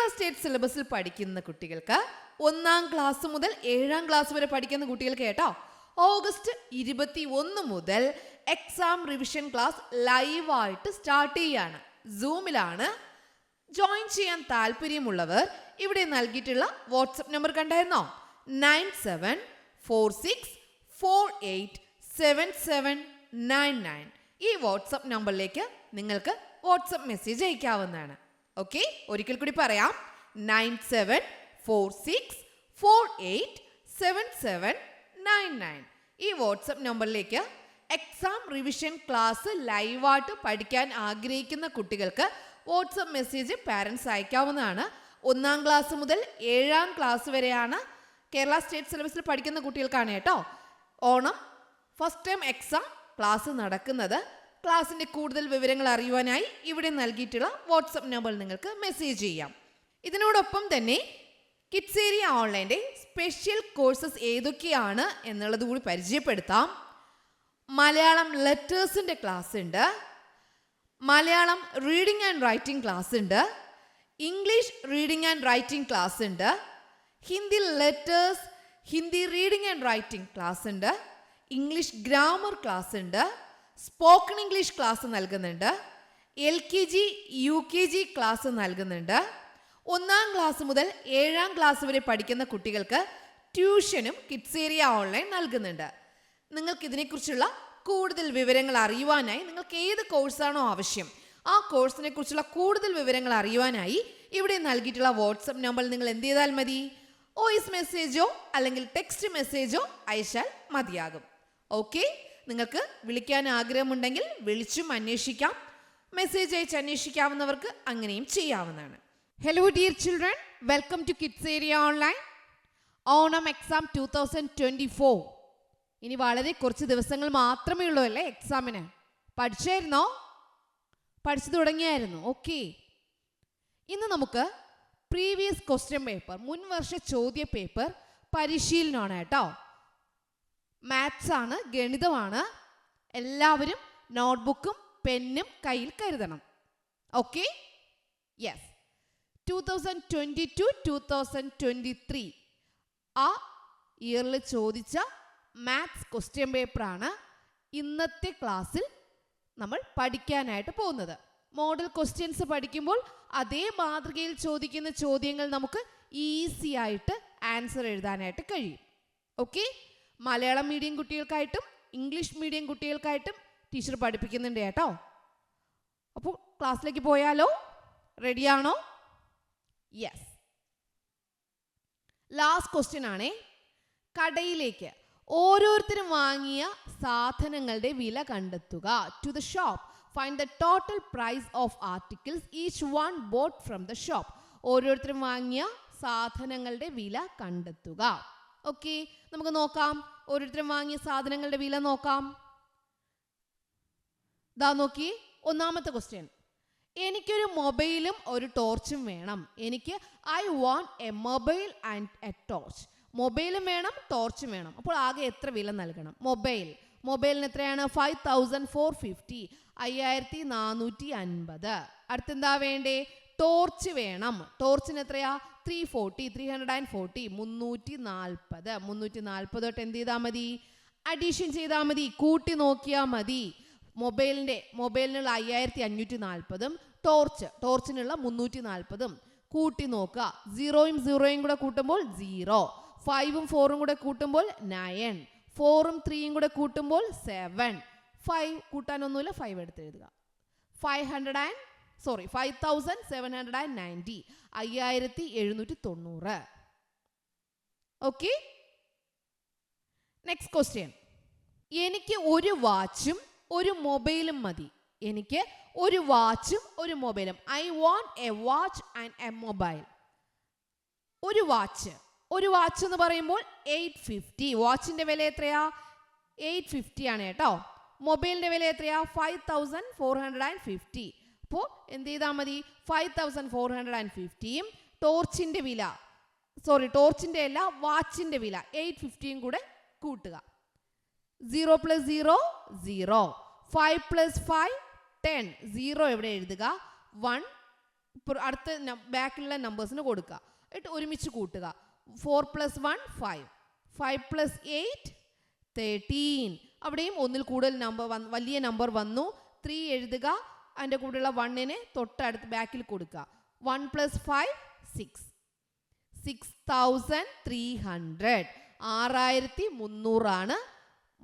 Kerala state സിലബസിൽ പഠിക്കുന്ന കുട്ടികൾക്ക് 1-ാം ക്ലാസ് മുതൽ 7-ാം ക്ലാസ് വരെ പഠിക്കുന്ന കുട്ടികൾക്ക് കേട്ടോ ഓഗസ്റ്റ് 21 മുതൽ എക്സാം റിവിഷൻ ക്ലാസ് ലൈവായിട്ട് സ്റ്റാർട്ട് ചെയ്യാണ്. സൂമിലാണ്. ജോയിൻ ചെയ്യാൻ താല്പര്യമുള്ളവർ ഇവിടെ നൽകിയിട്ടുള്ള വാട്സപ്പ് നമ്പർ കണ്ടായിരുന്നോ? 9746487799. ഈ വാട്സപ്പ് നമ്പറിലേക്ക് നിങ്ങൾക്ക് വാട്സപ്പ് മെസ്സേജ് അയക്കാവുന്നതാണ്. ഓക്കെ, ഒരിക്കൽ കൂടി പറയാം. 9746487799. ഈ വാട്സപ്പ് നമ്പറിലേക്ക് എക്സാം റിവിഷൻ ക്ലാസ് ലൈവായിട്ട് പഠിക്കാൻ ആഗ്രഹിക്കുന്ന കുട്ടികൾക്ക് വാട്സപ്പ് മെസ്സേജ് പാരൻസ് അയക്കാവുന്നതാണ്. 1-ാം ക്ലാസ് മുതൽ 7-ാം ക്ലാസ് വരെയാണ് കേരള സ്റ്റേറ്റ് സിലബസിൽ പഠിക്കുന്ന കുട്ടികൾക്കാണ് കേട്ടോ Onam first time exam class നടക്കുന്നത്. ക്ലാസ്സിൻ്റെ കൂടുതൽ വിവരങ്ങൾ അറിയുവാനായി ഇവിടെ നൽകിയിട്ടുള്ള വാട്സപ്പ് നമ്പറിൽ നിങ്ങൾക്ക് മെസ്സേജ് ചെയ്യാം. ഇതിനോടൊപ്പം തന്നെ കിഡ്സ് ഏരിയ ഓൺലൈൻ്റെ സ്പെഷ്യൽ കോഴ്സസ് ഏതൊക്കെയാണ് എന്നുള്ളത് കൂടി പരിചയപ്പെടുത്താം. മലയാളം ലെറ്റേഴ്സിൻ്റെ ക്ലാസ് ഉണ്ട്, Malayalam reading and writing class ഉണ്ട്, English reading and writing class ഉണ്ട്, Hindi letters Hindi reading and writing class ഉണ്ട്, ഇംഗ്ലീഷ് ഗ്രാമർ ക്ലാസ് ഉണ്ട്, സ്പോക്കൺ ഇംഗ്ലീഷ് ക്ലാസ് നൽകുന്നുണ്ട്, LKG UKG ക്ലാസ് നൽകുന്നുണ്ട്. 1-ാം ക്ലാസ് മുതൽ 7-ാം ക്ലാസ് വരെ പഠിക്കുന്ന കുട്ടികൾക്ക് ട്യൂഷനും കിഡ്സ് ഏരിയ ഓൺലൈൻ നൽകുന്നുണ്ട്. നിങ്ങൾക്ക് ഇതിനെക്കുറിച്ചുള്ള കൂടുതൽ വിവരങ്ങൾ അറിയുവാനായി നിങ്ങൾക്ക് ഏത് കോഴ്സാണോ ആവശ്യം ആ കോഴ്സിനെ കുറിച്ചുള്ള കൂടുതൽ വിവരങ്ങൾ അറിയുവാനായി ഇവിടെ നൽകിയിട്ടുള്ള വാട്സപ്പ് നമ്പറിൽ നിങ്ങൾ എന്ത് ചെയ്താൽ മതി? വോയിസ് മെസ്സേജോ അല്ലെങ്കിൽ ടെക്സ്റ്റ് മെസ്സേജോ അയച്ചാൽ മതിയാകും. ഓക്കെ, നിങ്ങൾക്ക് വിളിക്കാൻ ആഗ്രഹമുണ്ടെങ്കിൽ വിളിച്ചും അന്വേഷിക്കാം. മെസ്സേജ് അയച്ച് അന്വേഷിക്കാവുന്നവർക്ക് അങ്ങനെയും ചെയ്യാവുന്നതാണ്. Hello dear children, welcome to kids area online. Onam exam 2024 ഇനി വളരെ കുറച്ച് ദിവസങ്ങൾ മാത്രമേ ഉള്ളൂ അല്ലേ എക്സാമിന്. പഠിച്ചായിരുന്നോ? പഠിച്ചു തുടങ്ങിയായിരുന്നു? ഓക്കെ, ഇന്ന് നമുക്ക് പ്രീവിയസ് ക്വസ്റ്റ്യൻ പേപ്പർ മുൻവർഷ ചോദ്യ പേപ്പർ പരിശീലനമാണ് കേട്ടോ. മാത്സ് ആണ്, ഗണിതമാണ്. എല്ലാവരും നോട്ട്ബുക്കും പെന്നും കയ്യിൽ കരുതണം. Okay, yes. 2022-2023 ആ ഇയറിൽ ചോദിച്ച മാത്സ് ക്വസ്റ്റ്യൻ പേപ്പറാണ് ഇന്നത്തെ ക്ലാസ്സിൽ നമ്മൾ പഠിക്കാനായിട്ട് പോകുന്നത്. മോഡൽ ക്വസ്റ്റ്യൻസ് പഠിക്കുമ്പോൾ അതേ മാതൃകയിൽ ചോദിക്കുന്ന ചോദ്യങ്ങൾ നമുക്ക് ഈസി ആയിട്ട് ആൻസർ എഴുതാനായിട്ട് കഴിയും. ഓക്കെ, മലയാളം മീഡിയം കുട്ടികൾക്കായിട്ടും ഇംഗ്ലീഷ് മീഡിയം കുട്ടികൾക്കായിട്ടും ടീച്ചർ പഠിപ്പിക്കുന്നുണ്ട് കേട്ടോ. അപ്പോൾ ക്ലാസ്സിലേക്ക് പോയാലോ? റെഡിയാണോ? യെസ്. ലാസ്റ്റ് ക്വസ്റ്റ്യൻ ആണേ. കടയിലേക്ക് ഓരോരുത്തരും വാങ്ങിയ സാധനങ്ങളുടെ വില കണ്ടെത്തുക. To the shop find the total price of articles each one bought from the shop. ഓരോരുത്തരും വാങ്ങിയ സാധനങ്ങളുടെ വില കണ്ടെത്തുക. ഓക്കെ, നമുക്ക് നോക്കാം. ഓരോരുത്തരും വാങ്ങിയ സാധനങ്ങളുടെ വില നോക്കാം. ദാ നോക്കി, ഒന്നാമത്തെ ക്വസ്റ്റ്യൻ. എനിക്കൊരു മൊബൈലും ഒരു ടോർച്ചും വേണം. എനിക്ക് I want A mobile and A torch. മൊബൈലും വേണം ടോർച്ചും വേണം. അപ്പോൾ ആകെ എത്ര വില നൽകണം? മൊബൈലിന് എത്രയാണ്? 5450, 5450. അടുത്തെന്താ വേണ്ടേ? ടോർച്ച് വേണം. ടോർച്ചിന് എത്രയാ? 340, 340. 340 തൊട്ട് എന്ത് ചെയ്താൽ മതി? അഡീഷൻ ചെയ്താൽ മതി, കൂട്ടി നോക്കിയാൽ മതി. മൊബൈലിനുള്ള 5540ഉം ടോർച്ചിനുള്ള 340ഉം കൂട്ടി നോക്കുക. 0യും 0യും കൂടെ കൂട്ടുമ്പോൾ 0, 5ഉം 4ഉം കൂടെ കൂട്ടുമ്പോൾ 9, 4ഉം 3യും കൂടെ കൂട്ടുമ്പോൾ 7. 5 കൂട്ടാനൊന്നുമില്ല, 5 എടുത്ത് എഴുതുക. 5790, 5790. Okay, next question. എനിക്ക് ഒരു വാച്ചും ഒരു മൊബൈലും മതി. എനിക്ക് ഒരു വാച്ചും ഒരു മൊബൈലും. I want A watch and A mobile. ഒരു വാച്ച് എന്ന് പറയുമ്പോൾ 850. വാച്ചിന്റെ വില എത്രയാ? 850 ആണ് കേട്ടോ. മൊബൈലിന്റെ വില എത്രയാ? 5450. അപ്പോൾ എന്ത് ചെയ്താൽ മതി? 5450യും ടോർച്ചിന്റെ അല്ല വാച്ചിന്റെ വില 850യും കൂടെ കൂട്ടുക. 0 + 0 0, 5 + 5 10. 0 എവിടെ എഴുതുക? 1, അടുത്ത ബാക്കിലുള്ള നമ്പേഴ്സിന് കൊടുക്കുക. എന്നിട്ട് ഒരുമിച്ച് കൂട്ടുക. 4 + 1 5, 5 + 8 13. അവിടെയും ഒന്നിൽ കൂടുതൽ നമ്പർ വലിയ നമ്പർ വന്നു. 3 എഴുതുക, അതിൻ്റെ കൂടെയുള്ള 1നെ തൊട്ടടുത്ത് ബാക്കിൽ കൊടുക്കുക. 1 + 5 6, 6300. 6300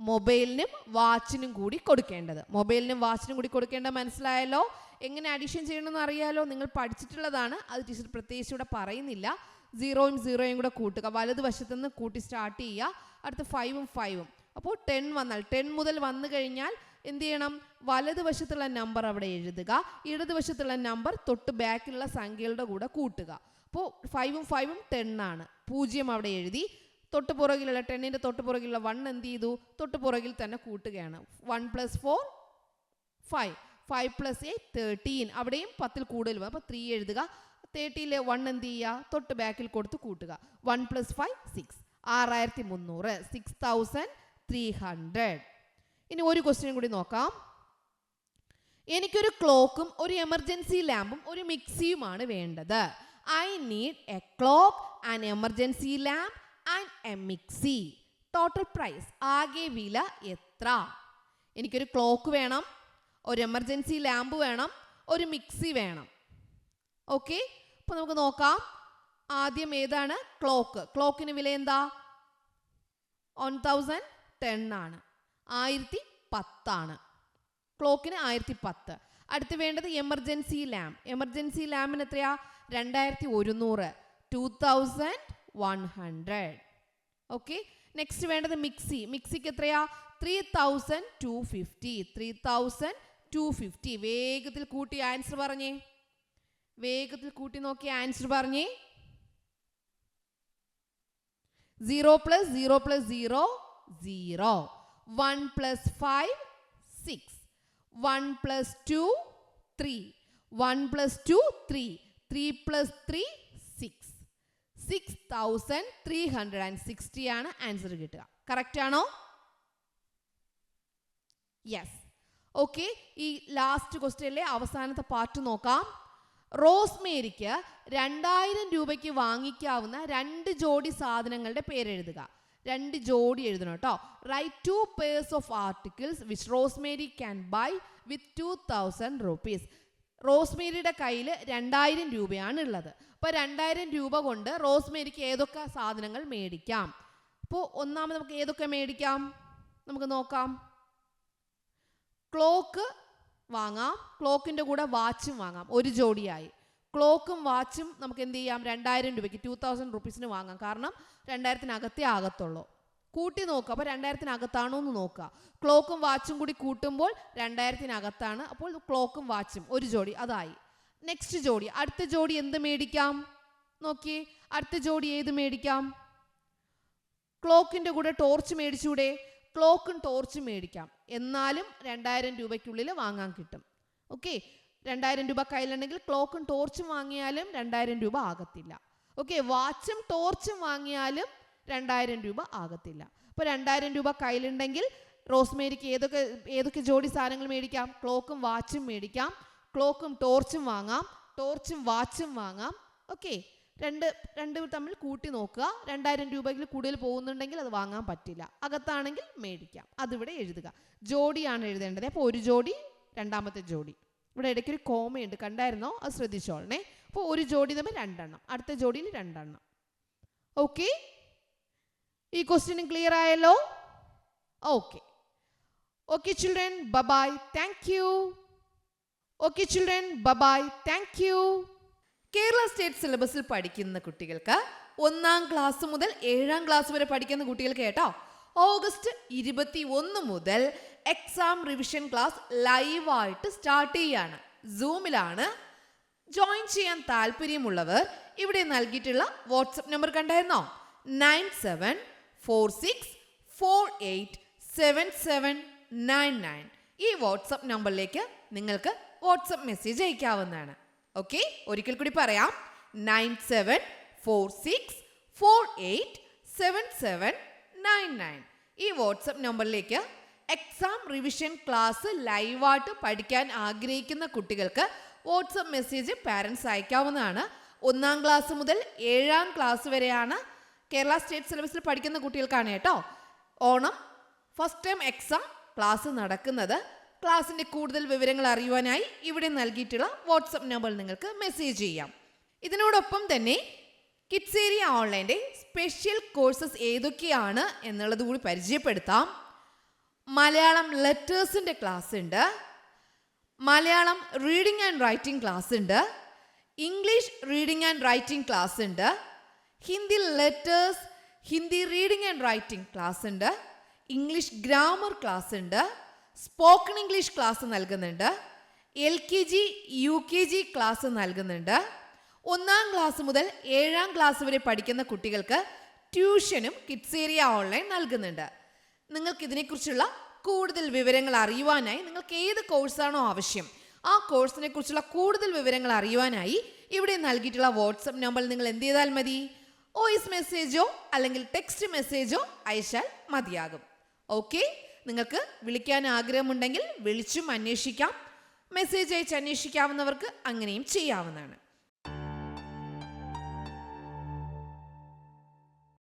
മൊബൈലിനും വാച്ചിനും കൂടി കൊടുക്കേണ്ടത്. മൊബൈലിനും വാച്ചിനും കൂടി കൊടുക്കേണ്ടത് മനസ്സിലായല്ലോ. എങ്ങനെ അഡീഷൻ ചെയ്യണമെന്ന് അറിയാലോ, നിങ്ങൾ പഠിച്ചിട്ടുള്ളതാണ്. അത് ടീച്ചർ പ്രത്യേകിച്ച് ഇവിടെ പറയുന്നില്ല. 0യും 0യും കൂടെ കൂട്ടുക. വലതുവശത്തു നിന്ന് കൂട്ടി സ്റ്റാർട്ട് ചെയ്യുക. അടുത്ത് 5ഉം 5ഉം. അപ്പോൾ 10 വന്നാൽ 10 മുതൽ വന്നു കഴിഞ്ഞാൽ എന്ത് ചെയ്യണം? വലതുവശത്തുള്ള നമ്പർ അവിടെ എഴുതുക. ഇടതുവശത്തുള്ള നമ്പർ തൊട്ട് ബാക്കിലുള്ള സംഖ്യകളുടെ കൂടെ കൂട്ടുക. അപ്പോൾ 5ഉം 5ഉം 10 ആണ്. 0 അവിടെ എഴുതി. തൊട്ട് പുറകിലുള്ള 10ന്റെ തൊട്ട് പുറകിലുള്ള 1 എന്ത് ചെയ്തു? തൊട്ട് പുറകിൽ തന്നെ കൂട്ടുകയാണ്. 1 + 4 5, 5 + 8 13. അവിടെയും 10ൽ കൂടുതൽ വരും. അപ്പോൾ 3 എഴുതുക. 30ലെ 1 എന്ത് ചെയ്യുക? തൊട്ട് ബാക്കിൽ കൊടുത്ത് കൂട്ടുക. 1 + 5 6, 6300, 6300. ഇനി ഒരു ക്വസ്റ്റ്യൻ കൂടി നോക്കാം. എനിക്കൊരു ക്ലോക്കും ഒരു എമർജൻസി ലാമ്പും ഒരു മിക്സിയുമാണ് വേണ്ടത്. I need a clock, an emergency lamp and a mixie. Total price, ആകെ വില എത്ര? എനിക്കൊരു ക്ലോക്ക് വേണം, ഒരു എമർജൻസി ലാമ്പ് വേണം, ഒരു മിക്സി വേണം. ഓക്കെ, അപ്പോൾ നമുക്ക് നോക്കാം. ആദ്യം ഏതാണ്? ക്ലോക്ക്. ക്ലോക്കിന് വില എന്താ? 1010 ആണ്. 1010 ആണ്. ക്ലോക്കിന് 1010. അടുത്ത് വേണ്ടത് എമർജൻസി ലാമ്പ്. എമർജൻസി ലാമ്പിന് എത്രയാ? 2100, 2100. ഓക്കെ, നെക്സ്റ്റ് വേണ്ടത് മിക്സി. മിക്സിക്ക് എത്രയാ? 3250, 3250. വേഗത്തിൽ കൂട്ടി ആൻസർ പറഞ്ഞേ. വേഗത്തിൽ കൂട്ടി നോക്കി ആൻസർ പറഞ്ഞേ. 0 + 0 + 0 0, 1 + 5 6, 1 + 2 3, 1 + 2 3, 3 + 3 6, 6360 ആണ് ആൻസർ കിട്ടുക. കറക്റ്റ് ആണോ? യെസ്. ഓക്കെ, ഈ ലാസ്റ്റ് ക്വസ്റ്റ്യനിലെ അവസാനത്തെ പാർട്ട് നോക്കാം. റോസ്മേരിക്ക് 2000 രൂപയ്ക്ക് വാങ്ങിക്കാവുന്ന 2 ജോഡി സാധനങ്ങളുടെ പേരെഴുതുക. 2 ജോഡി എഴുതണം കേട്ടോ. Write 2 pairs of articles which Rosemary can buy with 2000 rupees. റോസ്മേരിയുടെ കയ്യിൽ 2000 രൂപയാണ് ഉള്ളത്. അപ്പോൾ 2000 രൂപ കൊണ്ട് റോസ്മേരിക്ക് ഏതൊക്കെ സാധനങ്ങൾ മേടിക്കാം? അപ്പോൾ ഒന്നാമത് നമുക്ക് ഏതൊക്കെ മേടിക്കാം നമുക്ക് നോക്കാം. ക്ലോക്ക് വാങ്ങാം. ക്ലോക്കിൻ്റെ കൂടെ വാച്ചും വാങ്ങാം. ഒരു ജോഡിയായി. ക്ലോക്കും വാച്ചും നമുക്ക് എന്ത് ചെയ്യാം? 2000 രൂപയ്ക്ക് 2000 റുപ്പീസിന് വാങ്ങാം. കാരണം 2000-നകത്തേ ആകത്തുള്ളൂ. കൂട്ടി നോക്കുക. അപ്പോൾ 2000-നകത്താണോ എന്ന് നോക്കുക. ക്ലോക്കും വാച്ചും കൂടി കൂട്ടുമ്പോൾ 2000-നകത്താണ്. അപ്പോൾ ക്ലോക്കും വാച്ചും ഒരു ജോഡി അതായി. നെക്സ്റ്റ് ജോഡി, അടുത്ത ജോഡി എന്ത് മേടിക്കാം? നോക്കിയേ, അടുത്ത ജോഡി ഏത് മേടിക്കാം? ക്ലോക്കിൻ്റെ കൂടെ ടോർച്ച് മേടിച്ചൂടെ? ക്ലോക്കും ടോർച്ചും മേടിക്കാം. എന്നാലും 2000 രൂപയ്ക്കുള്ളിൽ വാങ്ങാൻ കിട്ടും. ഓക്കെ, 2000 രൂപ കയ്യിലുണ്ടെങ്കിൽ ക്ലോക്കും ടോർച്ചും വാങ്ങിയാലും 2000 രൂപ ആകത്തില്ല. ഓക്കെ, വാച്ചും ടോർച്ചും വാങ്ങിയാലും 2000 രൂപ ആകത്തില്ല. അപ്പോൾ 2000 രൂപ കയ്യിലുണ്ടെങ്കിൽ റോസ്മേരിക്ക് ഏതൊക്കെ ജോഡി സാധനങ്ങൾ മേടിക്കാം? ക്ലോക്കും വാച്ചും മേടിക്കാം. ക്ലോക്കും ടോർച്ചും വാങ്ങാം. ടോർച്ചും വാച്ചും വാങ്ങാം. ഓക്കെ, രണ്ട് തമ്മിൽ കൂട്ടി നോക്കുക. 2000 രൂപയിൽ കൂടുതൽ പോകുന്നുണ്ടെങ്കിൽ അത് വാങ്ങാൻ പറ്റില്ല. അകത്താണെങ്കിൽ മേടിക്കാം. അതിവിടെ എഴുതുക. ജോഡിയാണ് എഴുതേണ്ടത്. അപ്പോൾ ഒരു ജോഡി, രണ്ടാമത്തെ ജോഡി. ഇവിടെ ഇടയ്ക്കൊരു കോമയുണ്ട്, കണ്ടായിരുന്നോ? അത് ശ്രദ്ധിച്ചോളണേ. അപ്പോൾ ഒരു ജോഡി തമ്മിൽ 2 എണ്ണം, അടുത്ത ജോഡിയിൽ 2 എണ്ണം. ഓക്കെ, ഈ ക്വസ്റ്റ്യനും ക്ലിയർ ആയല്ലോ? Okay. Okay children, bye. Thank you. Okay children, bye. Thank you. Kerala state സിലബസിൽ പഠിക്കുന്ന കുട്ടികൾക്ക് 1-ാം ക്ലാസ് മുതൽ 7-ാം ക്ലാസ് വരെ പഠിക്കുന്ന കുട്ടികൾക്ക് കേട്ടോ, ഓഗസ്റ്റ് 21 മുതൽ എക്സാം റിവിഷൻ ക്ലാസ് ലൈവായിട്ട് സ്റ്റാർട്ട് ചെയ്യാണ്. സൂമിലാണ്. ജോയിൻ ചെയ്യാൻ താല്പര്യമുള്ളവർ ഇവിടെ നൽകിയിട്ടുള്ള വാട്സപ്പ് നമ്പർ കണ്ടായിരുന്നോ? 9746487799. ഈ വാട്സപ്പ് നമ്പറിലേക്ക് നിങ്ങൾക്ക് വാട്സപ്പ് മെസ്സേജ് അയക്കാവുന്നതാണ്. ഓക്കെ, ഒരിക്കൽ കൂടി പറയാം. 9746487799. ഈ വാട്സപ്പ് നമ്പറിലേക്ക് എക്സാം റിവിഷൻ ക്ലാസ് ലൈവായിട്ട് പഠിക്കാൻ ആഗ്രഹിക്കുന്ന കുട്ടികൾക്ക് വാട്സപ്പ് മെസ്സേജ് പാരൻസ് അയക്കാവുന്നതാണ്. 1-ാം ക്ലാസ് മുതൽ 7-ാം ക്ലാസ് വരെയാണ് കേരള സ്റ്റേറ്റ് സിലബസിൽ പഠിക്കുന്ന കുട്ടികൾക്കാണ് കേട്ടോ Onam first time exam class നടക്കുന്നത്. ക്ലാസ്സിൻ്റെ കൂടുതൽ വിവരങ്ങൾ അറിയുവാനായി ഇവിടെ നൽകിയിട്ടുള്ള വാട്സപ്പ് നമ്പറിൽ നിങ്ങൾക്ക് മെസ്സേജ് ചെയ്യാം. ഇതിനോടൊപ്പം തന്നെ കിഡ്സ് ഏരിയ ഓൺലൈൻ്റെ സ്പെഷ്യൽ കോഴ്സസ് ഏതൊക്കെയാണ് എന്നുള്ളത് കൂടി പരിചയപ്പെടുത്താം. മലയാളം ലെറ്റേഴ്സിൻ്റെ ക്ലാസ് ഉണ്ട്, Malayalam reading and writing class ഉണ്ട്, English reading and writing class ഉണ്ട്, Hindi letters Hindi reading and writing class ഉണ്ട്, ഇംഗ്ലീഷ് ഗ്രാമർ ക്ലാസ് ഉണ്ട്, സ്പോക്കൺ ഇംഗ്ലീഷ് ക്ലാസ് നൽകുന്നുണ്ട്, LKG UKG ക്ലാസ് നൽകുന്നുണ്ട്. 1-ാം ക്ലാസ് മുതൽ 7-ാം ക്ലാസ് വരെ പഠിക്കുന്ന കുട്ടികൾക്ക് ട്യൂഷനും കിഡ്സ് ഏരിയ ഓൺലൈൻ നൽകുന്നുണ്ട്. നിങ്ങൾക്ക് ഇതിനെക്കുറിച്ചുള്ള കൂടുതൽ വിവരങ്ങൾ അറിയുവാനായി നിങ്ങൾക്ക് ഏത് കോഴ്സാണോ ആവശ്യം ആ കോഴ്സിനെ കുറിച്ചുള്ള കൂടുതൽ വിവരങ്ങൾ അറിയുവാനായി ഇവിടെ നൽകിയിട്ടുള്ള വാട്സപ്പ് നമ്പറിൽ നിങ്ങൾ എന്ത് ചെയ്താൽ മതി, വോയിസ് മെസ്സേജോ അല്ലെങ്കിൽ ടെക്സ്റ്റ് മെസ്സേജോ അയച്ചാൽ മതിയാകും. ഓക്കെ, നിങ്ങൾക്ക് വിളിക്കാൻ ആഗ്രഹമുണ്ടെങ്കിൽ വിളിച്ചും അന്വേഷിക്കാം, മെസ്സേജ് അയച്ച് അന്വേഷിക്കാവുന്നവർക്ക് അങ്ങനെയും ചെയ്യാവുന്നതാണ്.